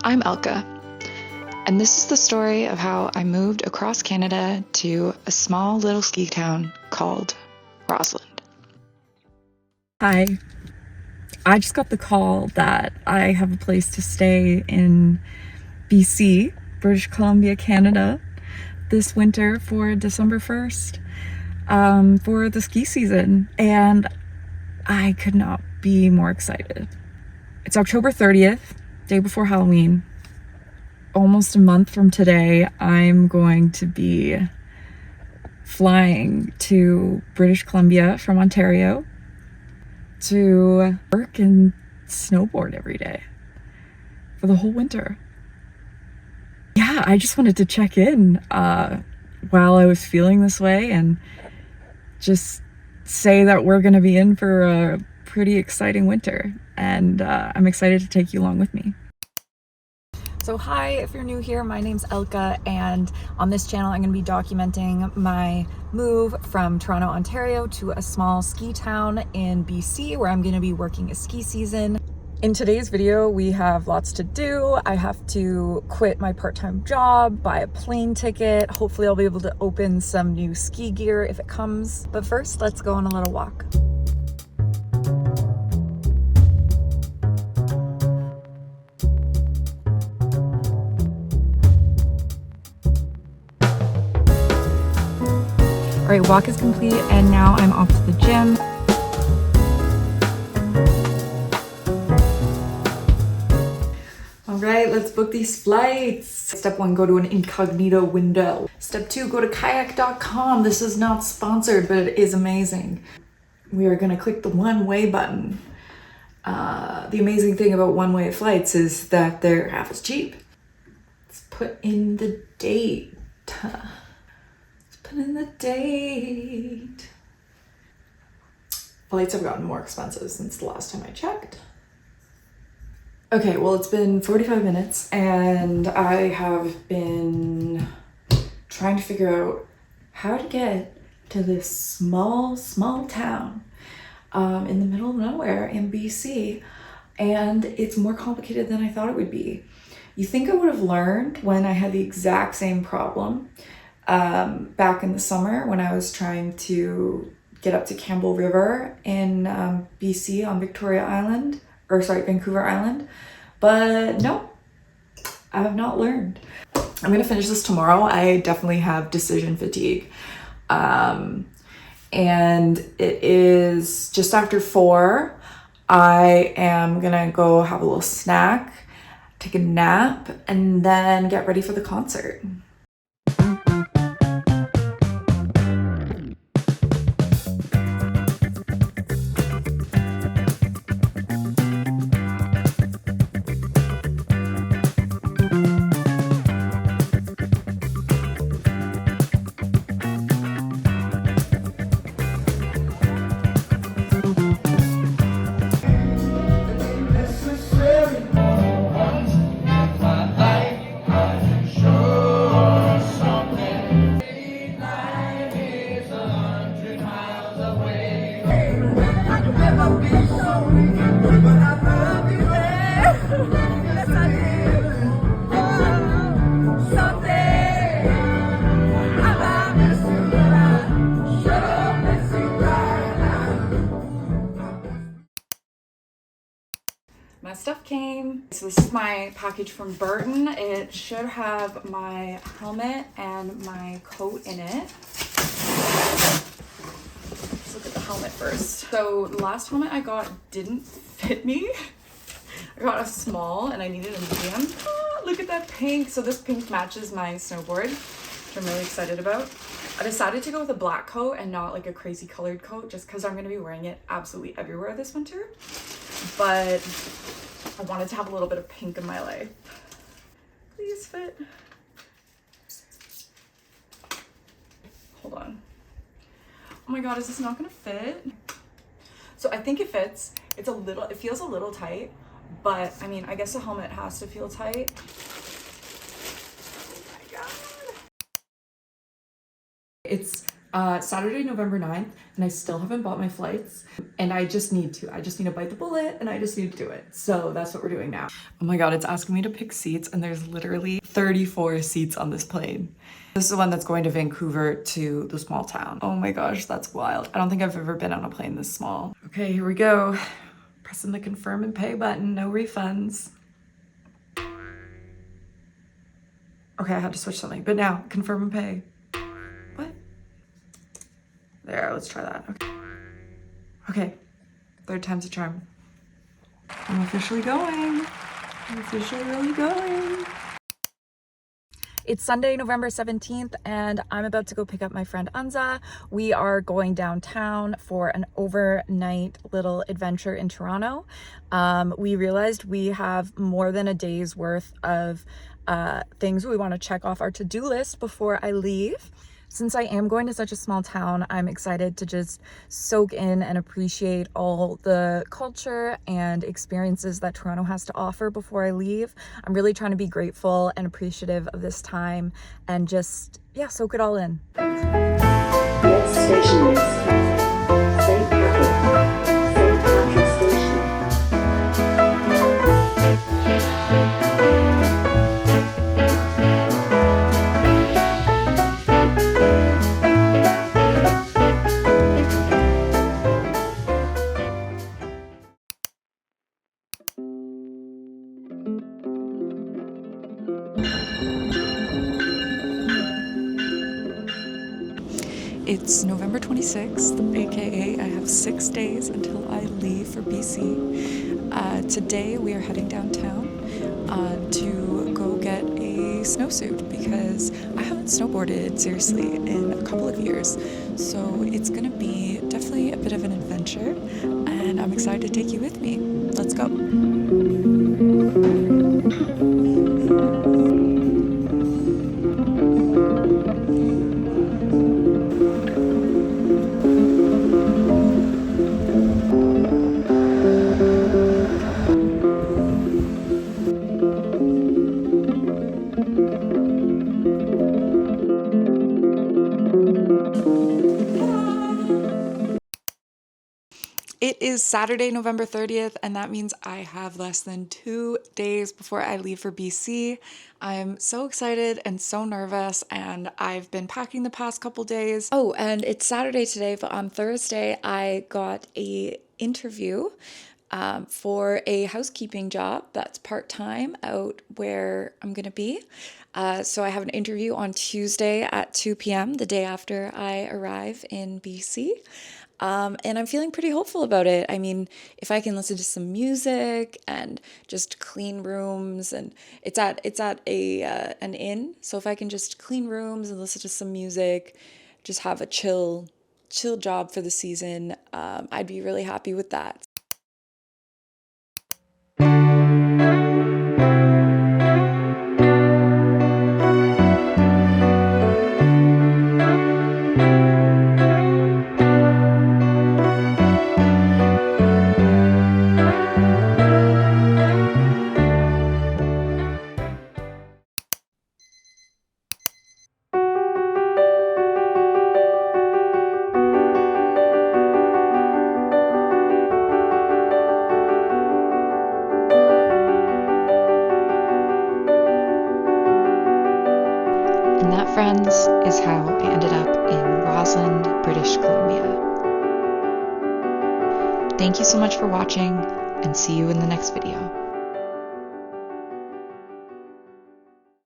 I'm Elka, and this is the story of how I moved across Canada to a small little ski town called Rossland. Hi. I just got the call that I have a place to stay in BC, British Columbia, Canada, this winter for December 1st for the ski season, and I could not be more excited. It's October 30th, day before Halloween. Almost a month from today, I'm going to be flying to British Columbia from Ontario to work and snowboard every day for the whole winter. Yeah, I just wanted to check in while I was feeling this way and just say that we're going to be in for a pretty exciting winter, and I'm excited to take you along with me. So hi, if you're new here, my name's Elka, and on this channel I'm going to be documenting my move from Toronto, Ontario to a small ski town in BC where I'm going to be working a ski season. In today's video, we have lots to do. I have to quit my part-time job, buy a plane ticket. Hopefully I'll be able to open some new ski gear if it comes. But first, let's go on a little walk. All right, walk is complete, and now I'm off to the gym. All right, let's book these flights. Step 1, go to an incognito window. Step 2, go to kayak.com. This is not sponsored, but it is amazing. We are gonna click the one-way button. The amazing thing about one-way flights is that they're half as cheap. Let's put in the date. Put in the date. Flights have gotten more expensive since the last time I checked. Okay, well, it's been 45 minutes and I have been trying to figure out how to get to this small town in the middle of nowhere in BC, and it's more complicated than I thought it would be. You think I would have learned when I had the exact same problem back in the summer when I was trying to get up to Campbell River in BC on Vancouver Island, but no, I have not learned. I'm gonna finish this tomorrow. I definitely have decision fatigue, and it is just after 4. I am gonna go have a little snack, take a nap, and then get ready for the concert. My stuff came. So this is my package from Burton. It should have my helmet and my coat in it. Let's look at the helmet first. So the last helmet I got didn't fit me. I got a small and I needed a medium. Look at that pink. So this pink matches my snowboard, which I'm really excited about. I decided to go with a black coat and not like a crazy colored coat just because I'm going to be wearing it absolutely everywhere this winter. But I wanted to have a little bit of pink in my life. Please fit. Hold on. Oh my god, is this not gonna fit? So I think it fits. It feels a little tight, but I mean, I guess the helmet has to feel tight. Oh my god. It's Saturday, November 9th, and I still haven't bought my flights. And I just need to. I just need to bite the bullet, and I just need to do it. So that's what we're doing now. Oh my god, it's asking me to pick seats, and there's literally 34 seats on this plane. This is the one that's going to Vancouver to the small town. Oh my gosh, that's wild. I don't think I've ever been on a plane this small. Okay, here we go. Pressing the confirm and pay button, no refunds. Okay, I had to switch something, but now confirm and pay. What? There, let's try that. Okay, third time's a charm. I'm officially going. I'm officially really going. It's Sunday, November 17th, and I'm about to go pick up my friend Anza. We are going downtown for an overnight little adventure in Toronto. We realized we have more than a day's worth of things we want to check off our to-do list before I leave. Since I am going to such a small town, I'm excited to just soak in and appreciate all the culture and experiences that Toronto has to offer before I leave. I'm really trying to be grateful and appreciative of this time and just, yeah, soak it all in. Next station is St. Patrick's Station. It's November 26th, aka I have 6 days until I leave for BC. Today we are heading downtown to go get a snowsuit because I haven't snowboarded seriously in a couple of years. So it's gonna be definitely a bit of an adventure, and I'm excited to take you with me. Let's go. It is Saturday, November 30th, and that means I have less than 2 days before I leave for BC. I'm so excited and so nervous, and I've been packing the past couple days. Oh, and it's Saturday today, but on Thursday I got a interview for a housekeeping job that's part-time out where I'm gonna be. So I have an interview on Tuesday at 2 p.m., the day after I arrive in BC. And I'm feeling pretty hopeful about it. I mean, if I can listen to some music and just clean rooms, and it's at an inn, so if I can just clean rooms and listen to some music, just have a chill job for the season, I'd be really happy with that. And that, friends, is how I ended up in Roslyn, British Columbia. Thank you so much for watching, and see you in the next video.